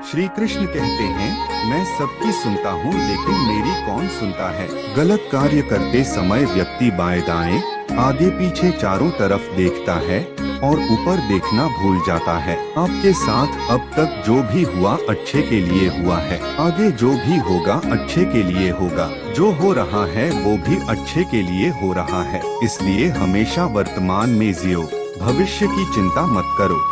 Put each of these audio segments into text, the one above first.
श्री कृष्ण कहते हैं, मैं सबकी सुनता हूँ लेकिन मेरी कौन सुनता है। गलत कार्य करते समय व्यक्ति बाएं दाएं, आगे पीछे चारों तरफ देखता है और ऊपर देखना भूल जाता है। आपके साथ अब तक जो भी हुआ अच्छे के लिए हुआ है, आगे जो भी होगा अच्छे के लिए होगा। जो हो रहा है वो भी अच्छे के लिए हो रहा है। इसलिए हमेशा वर्तमान में जियो, भविष्य की चिंता मत करो।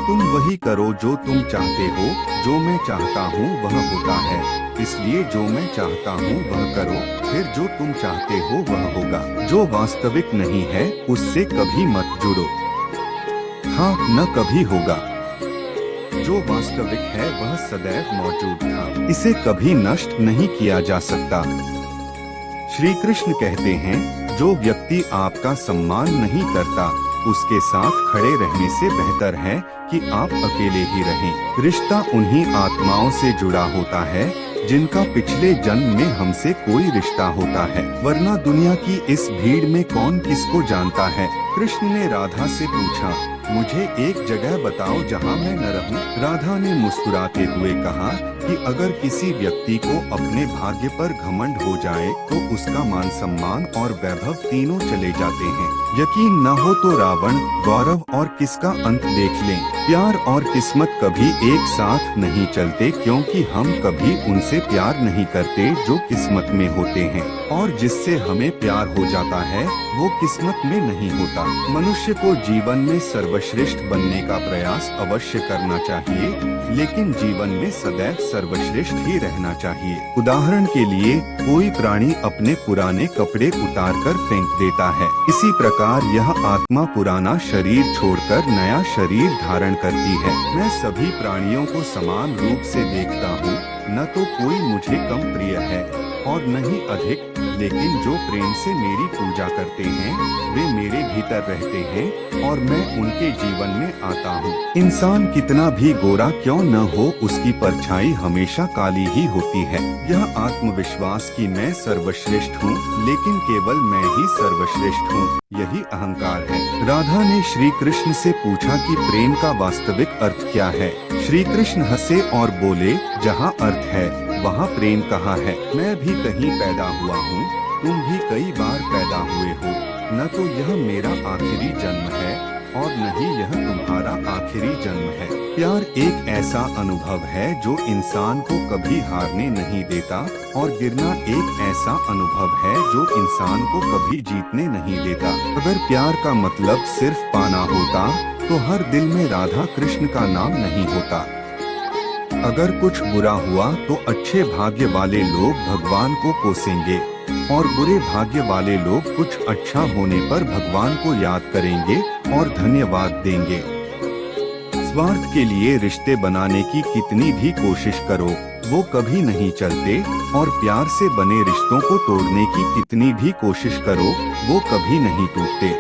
तुम वही करो जो तुम चाहते हो। जो मैं चाहता हूँ वह होता है, इसलिए जो मैं चाहता हूँ वह करो, फिर जो तुम चाहते हो वह होगा। जो वास्तविक नहीं है उससे कभी मत जुड़ो, हाँ न कभी होगा। जो वास्तविक है वह सदैव मौजूद था, इसे कभी नष्ट नहीं किया जा सकता। श्री कृष्ण कहते हैं, जो व्यक्ति आपका सम्मान नहीं करता उसके साथ खड़े रहने से बेहतर है कि आप अकेले ही रहें। रिश्ता उन्हीं आत्माओं से जुड़ा होता है जिनका पिछले जन्म में हमसे कोई रिश्ता होता है, वरना दुनिया की इस भीड़ में कौन किसको जानता है। कृष्ण ने राधा से पूछा, मुझे एक जगह बताओ जहाँ मैं न रहूं। राधा ने मुस्कुराते हुए कहा कि अगर किसी व्यक्ति को अपने भाग्य पर घमंड हो जाए तो उसका मान सम्मान और वैभव तीनों चले जाते हैं। यकीन न हो तो रावण, गौरव और किसका अंत देख लें। प्यार और किस्मत कभी एक साथ नहीं चलते, क्योंकि हम कभी उनसे प्यार नहीं करते जो किस्मत में होते हैं, और जिससे हमें प्यार हो जाता है वो किस्मत में नहीं होता। मनुष्य को जीवन में सर्वश्रेष्ठ बनने का प्रयास अवश्य करना चाहिए, लेकिन जीवन में सदैव सर्वश्रेष्ठ ही रहना चाहिए। उदाहरण के लिए कोई प्राणी अपने पुराने कपड़े उतारकर फेंक देता है, इसी प्रकार यह आत्मा पुराना शरीर छोड़कर नया शरीर धारण करती है। मैं सभी प्राणियों को समान रूप से देखता हूँ, न तो कोई मुझे कम प्रिय है और न ही अधिक, लेकिन जो प्रेम से मेरी पूजा करते हैं वे मेरे भीतर रहते हैं और मैं उनके जीवन में आता हूँ। इंसान कितना भी गोरा क्यों न हो, उसकी परछाई हमेशा काली ही होती है। यह आत्मविश्वास कि मैं सर्वश्रेष्ठ हूँ, लेकिन केवल मैं ही सर्वश्रेष्ठ हूँ, यही अहंकार है। राधा ने श्री कृष्ण से पूछा कि प्रेम का वास्तविक अर्थ क्या है। श्री कृष्ण हंसे और बोले, जहाँ अर्थ है वहाँ प्रेम कहाँ है। मैं भी कहीं पैदा हुआ हूँ, तुम भी कई बार पैदा हुए हो। न तो यह मेरा आखिरी जन्म है और न ही यह तुम्हारा आखिरी जन्म है। प्यार एक ऐसा अनुभव है जो इंसान को कभी हारने नहीं देता, और गिरना एक ऐसा अनुभव है जो इंसान को कभी जीतने नहीं देता। अगर प्यार का मतलब सिर्फ पाना होता तो हर दिल में राधा कृष्ण का नाम नहीं होता। अगर कुछ बुरा हुआ तो अच्छे भाग्य वाले लोग भगवान को कोसेंगे और बुरे भाग्य वाले लोग कुछ अच्छा होने पर भगवान को याद करेंगे और धन्यवाद देंगे। स्वार्थ के लिए रिश्ते बनाने की कितनी भी कोशिश करो वो कभी नहीं चलते, और प्यार से बने रिश्तों को तोड़ने की कितनी भी कोशिश करो वो कभी नहीं टूटते।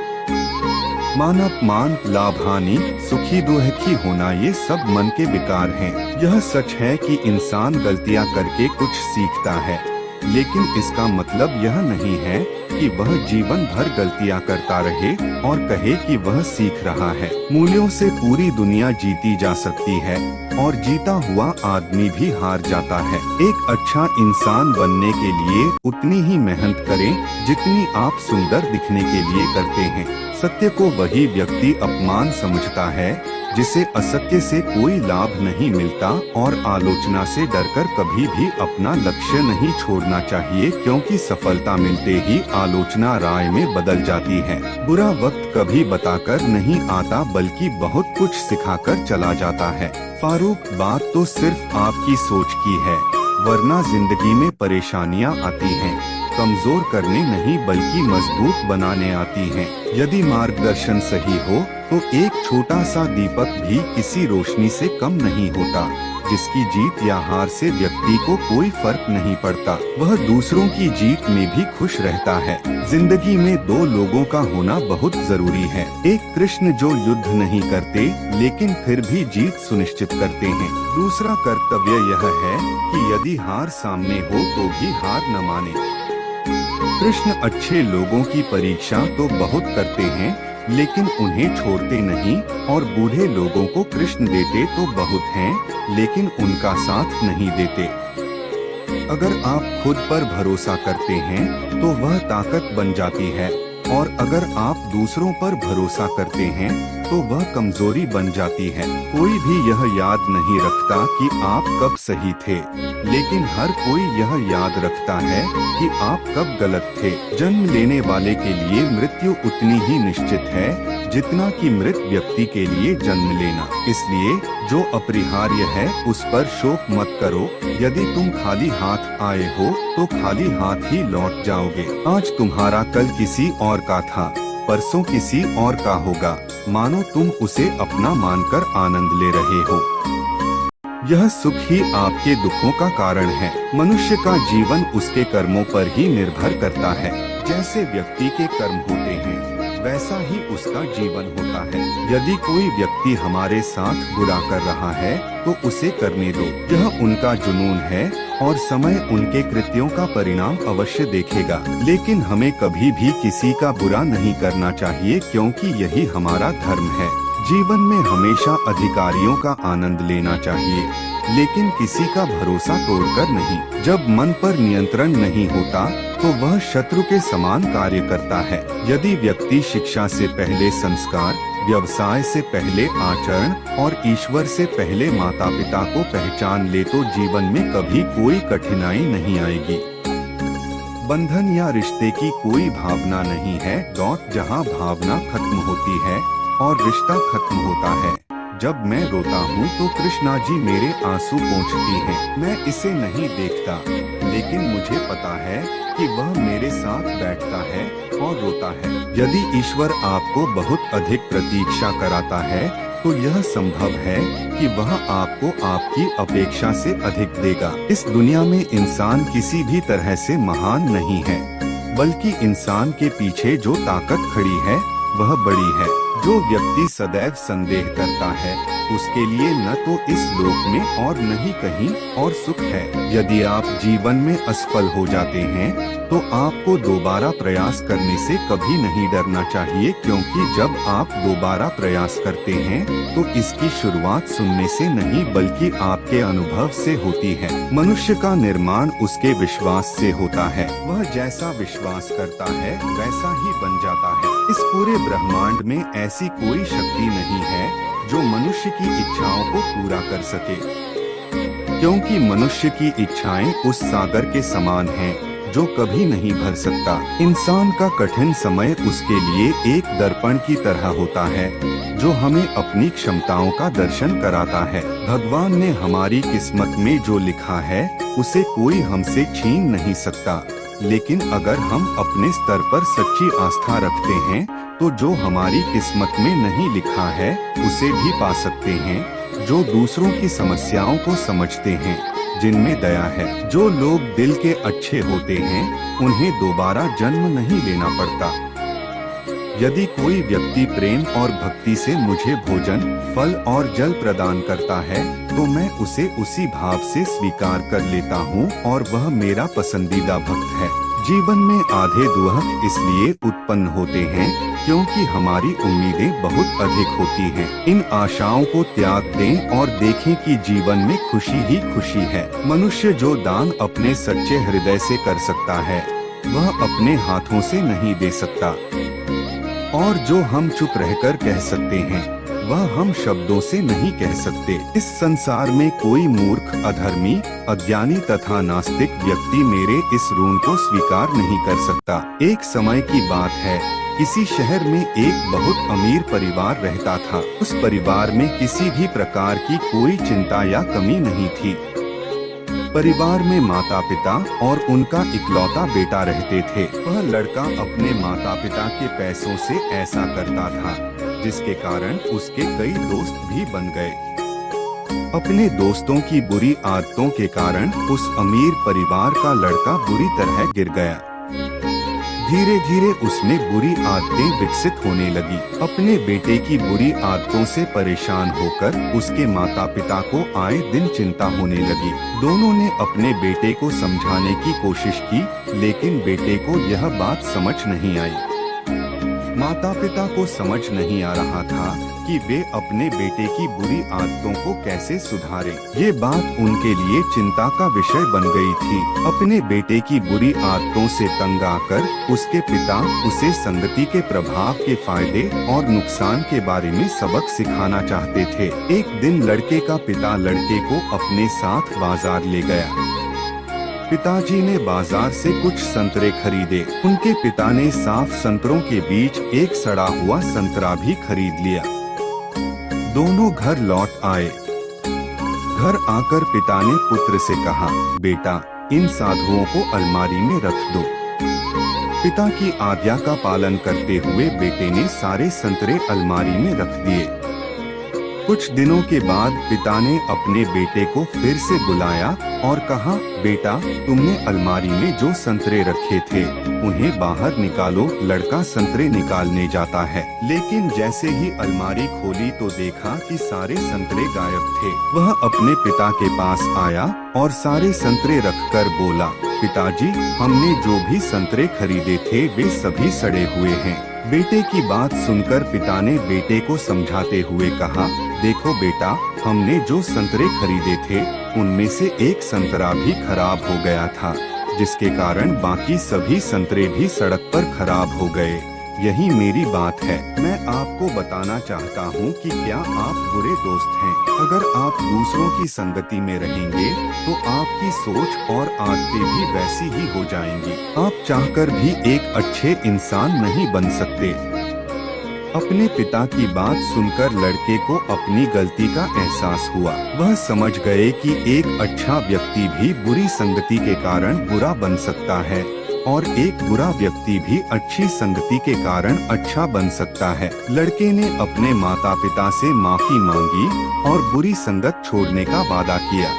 मान अपमान, लाभ हानि, सुखी दुखी होना, ये सब मन के विकार हैं। यह सच है कि इंसान गलतियां करके कुछ सीखता है, लेकिन इसका मतलब यह नहीं है कि वह जीवन भर गलतियां करता रहे और कहे कि वह सीख रहा है। मूल्यों से पूरी दुनिया जीती जा सकती है और जीता हुआ आदमी भी हार जाता है। एक अच्छा इंसान बनने के लिए उतनी ही मेहनत करें जितनी आप सुंदर दिखने के लिए करते हैं। सत्य को वही व्यक्ति अपमान समझता है जिसे असत्य से कोई लाभ नहीं मिलता, और आलोचना से डरकर कभी भी अपना लक्ष्य नहीं छोड़ना चाहिए, क्योंकि सफलता मिलते ही आलोचना राय में बदल जाती है। बुरा वक्त कभी बताकर नहीं आता बल्कि बहुत कुछ सिखाकर चला जाता है। फारूक, बात तो सिर्फ आपकी सोच की है, वरना जिंदगी में परेशानियां आती हैं। कमजोर करने नहीं बल्कि मजबूत बनाने आती हैं। यदि मार्गदर्शन सही हो तो एक छोटा सा दीपक भी किसी रोशनी से कम नहीं होता। जिसकी जीत या हार से व्यक्ति को कोई फर्क नहीं पड़ता, वह दूसरों की जीत में भी खुश रहता है। जिंदगी में दो लोगों का होना बहुत जरूरी है। एक कृष्ण जो युद्ध नहीं करते लेकिन फिर भी जीत सुनिश्चित करते हैं। दूसरा कर्तव्य यह है कि यदि हार सामने हो तो भी हार न माने। कृष्ण अच्छे लोगों की परीक्षा तो बहुत करते हैं, लेकिन उन्हें छोड़ते नहीं, और बूढ़े लोगों को कृष्ण देते तो बहुत हैं, लेकिन उनका साथ नहीं देते। अगर आप खुद पर भरोसा करते हैं तो वह ताकत बन जाती है, और अगर आप दूसरों पर भरोसा करते हैं तो वह कमजोरी बन जाती है। कोई भी यह याद नहीं रखता कि आप कब सही थे, लेकिन हर कोई यह याद रखता है कि आप कब गलत थे। जन्म लेने वाले के लिए मृत्यु उतनी ही निश्चित है जितना कि मृत व्यक्ति के लिए जन्म लेना। इसलिए जो अपरिहार्य है उस पर शोक मत करो। यदि तुम खाली हाथ आए हो तो खाली हाथ ही लौट जाओगे। आज तुम्हारा कल किसी और का था, परसों किसी और का होगा। मानो तुम उसे अपना मानकर आनंद ले रहे हो। यह सुख ही आपके दुखों का कारण है। मनुष्य का जीवन उसके कर्मों पर ही निर्भर करता है। जैसे व्यक्ति के कर्म होते हैं वैसा ही उसका जीवन होता है। यदि कोई व्यक्ति हमारे साथ बुरा कर रहा है तो उसे करने दो। यह उनका जुनून है और समय उनके कृत्यों का परिणाम अवश्य देखेगा। लेकिन हमें कभी भी किसी का बुरा नहीं करना चाहिए, क्योंकि यही हमारा धर्म है। जीवन में हमेशा अधिकारियों का आनंद लेना चाहिए, लेकिन किसी का भरोसा तोड़कर नहीं। जब मन पर नियंत्रण नहीं होता तो वह शत्रु के समान कार्य करता है। यदि व्यक्ति शिक्षा से पहले संस्कार, व्यवसाय से पहले आचरण और ईश्वर से पहले माता पिता को पहचान ले तो जीवन में कभी कोई कठिनाई नहीं आएगी। बंधन या रिश्ते की कोई भावना नहीं है। जहाँ भावना खत्म होती है और रिश्ता खत्म होता है। जब मैं रोता हूँ तो कृष्णा जी मेरे आंसू पोंछती हैं। मैं इसे नहीं देखता, लेकिन मुझे पता है कि वह मेरे साथ बैठता है और रोता है। यदि ईश्वर आपको बहुत अधिक प्रतीक्षा कराता है तो यह संभव है कि वह आपको आपकी अपेक्षा से अधिक देगा। इस दुनिया में इंसान किसी भी तरह से महान नहीं है, बल्कि इंसान के पीछे जो ताकत खड़ी है वह बड़ी है। जो व्यक्ति सदैव संदेह करता है उसके लिए न तो इस लोक में और न ही कहीं और सुख है। यदि आप जीवन में असफल हो जाते हैं तो आपको दोबारा प्रयास करने से कभी नहीं डरना चाहिए, क्योंकि जब आप दोबारा प्रयास करते हैं तो इसकी शुरुआत सुनने से नहीं बल्कि आपके अनुभव से होती है। मनुष्य का निर्माण उसके विश्वास से होता है। वह जैसा विश्वास करता है वैसा ही बन जाता है। इस पूरे ब्रह्मांड में ऐसी कोई शक्ति नहीं है जो मनुष्य की इच्छाओं को पूरा कर सके, क्योंकि मनुष्य की इच्छाएं उस सागर के समान हैं जो कभी नहीं भर सकता। इंसान का कठिन समय उसके लिए एक दर्पण की तरह होता है जो हमें अपनी क्षमताओं का दर्शन कराता है। भगवान ने हमारी किस्मत में जो लिखा है उसे कोई हमसे छीन नहीं सकता, लेकिन अगर हम अपने स्तर पर सच्ची आस्था रखते हैं तो जो हमारी किस्मत में नहीं लिखा है उसे भी पा सकते हैं। जो दूसरों की समस्याओं को समझते हैं, जिनमें दया है, जो लोग दिल के अच्छे होते हैं उन्हें दोबारा जन्म नहीं लेना पड़ता। यदि कोई व्यक्ति प्रेम और भक्ति से मुझे भोजन, फल और जल प्रदान करता है तो मैं उसे उसी भाव से स्वीकार कर लेता हूँ और वह मेरा पसंदीदा भक्त है। जीवन में आधे दुहक इसलिए उत्पन्न होते हैं क्योंकि हमारी उम्मीदें बहुत अधिक होती हैं। इन आशाओं को त्याग दें और देखें कि जीवन में खुशी ही खुशी है। मनुष्य जो दान अपने सच्चे हृदय से कर सकता है वह अपने हाथों से नहीं दे सकता, और जो हम चुप रहकर कह सकते हैं वह हम शब्दों से नहीं कह सकते। इस संसार में कोई मूर्ख, अधर्मी, अज्ञानी तथा नास्तिक व्यक्ति मेरे इस ऋण को स्वीकार नहीं कर सकता। एक समय की बात है, किसी शहर में एक बहुत अमीर परिवार रहता था। उस परिवार में किसी भी प्रकार की कोई चिंता या कमी नहीं थी। परिवार में माता पिता और उनका इकलौता बेटा रहते थे। वह लड़का अपने माता पिता के पैसों से ऐसा करता था जिसके कारण उसके कई दोस्त भी बन गए। अपने दोस्तों की बुरी आदतों के कारण उस अमीर परिवार का लड़का बुरी तरह गिर गया। धीरे धीरे उसमें बुरी आदतें विकसित होने लगी। अपने बेटे की बुरी आदतों से परेशान होकर उसके माता पिता को आए दिन चिंता होने लगी। दोनों ने अपने बेटे को समझाने की कोशिश की, लेकिन बेटे को यह बात समझ नहीं आई। माता पिता को समझ नहीं आ रहा था कि वे अपने बेटे की बुरी आदतों को कैसे सुधारें। ये बात उनके लिए चिंता का विषय बन गई थी। अपने बेटे की बुरी आदतों से तंग आकर उसके पिता उसे संगति के प्रभाव के फायदे और नुकसान के बारे में सबक सिखाना चाहते थे। एक दिन लड़के का पिता लड़के को अपने साथ बाजार ले गया। पिताजी ने बाजार से कुछ संतरे खरीदे। उनके पिता ने साफ संतरों के बीच एक सड़ा हुआ संतरा भी खरीद लिया। दोनों घर लौट आए। घर आकर पिता ने पुत्र से कहा, बेटा, इन साधुओं को अलमारी में रख दो। पिता की आज्ञा का पालन करते हुए बेटे ने सारे संतरे अलमारी में रख दिए। कुछ दिनों के बाद पिता ने अपने बेटे को फिर से बुलाया और कहा, बेटा, तुमने अलमारी में जो संतरे रखे थे उन्हें बाहर निकालो। लड़का संतरे निकालने जाता है, लेकिन जैसे ही अलमारी खोली तो देखा कि सारे संतरे गायब थे। वह अपने पिता के पास आया और सारे संतरे रखकर बोला, पिताजी, हमने जो भी संतरे खरीदे थे वे सभी सड़े हुए हैं। बेटे की बात सुनकर पिता ने बेटे को समझाते हुए कहा, देखो बेटा, हमने जो संतरे खरीदे थे उनमें से एक संतरा भी खराब हो गया था, जिसके कारण बाकी सभी संतरे भी सड़क पर खराब हो गए। यही मेरी बात है। मैं आपको बताना चाहता हूँ कि क्या आप बुरे दोस्त हैं? अगर आप दूसरों की संगति में रहेंगे तो आपकी सोच और आदतें भी वैसी ही हो जाएंगी। आप चाहकर भी एक अच्छे इंसान नहीं बन सकते। अपने पिता की बात सुनकर लड़के को अपनी गलती का एहसास हुआ। वह समझ गए कि एक अच्छा व्यक्ति भी बुरी संगति के कारण बुरा बन सकता है और एक बुरा व्यक्ति भी अच्छी संगति के कारण अच्छा बन सकता है। लड़के ने अपने माता पिता से माफी मांगी और बुरी संगत छोड़ने का वादा किया।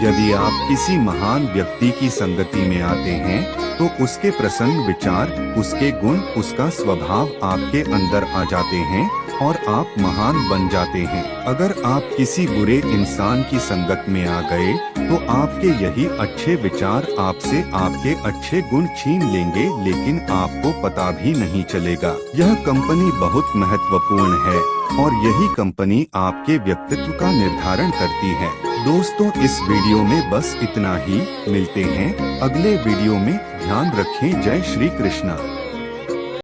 यदि आप किसी महान व्यक्ति की संगति में आते हैं तो उसके प्रसन्न विचार, उसके गुण, उसका स्वभाव आपके अंदर आ जाते हैं और आप महान बन जाते हैं। अगर आप किसी बुरे इंसान की संगत में आ गए तो आपके यही अच्छे विचार आपसे आपके अच्छे गुण छीन लेंगे, लेकिन आपको पता भी नहीं चलेगा। यह कंपनी बहुत महत्वपूर्ण है और यही कंपनी आपके व्यक्तित्व का निर्धारण करती है। दोस्तों, इस वीडियो में बस इतना ही। मिलते हैं अगले वीडियो में। ध्यान रखें। जय श्री कृष्णा।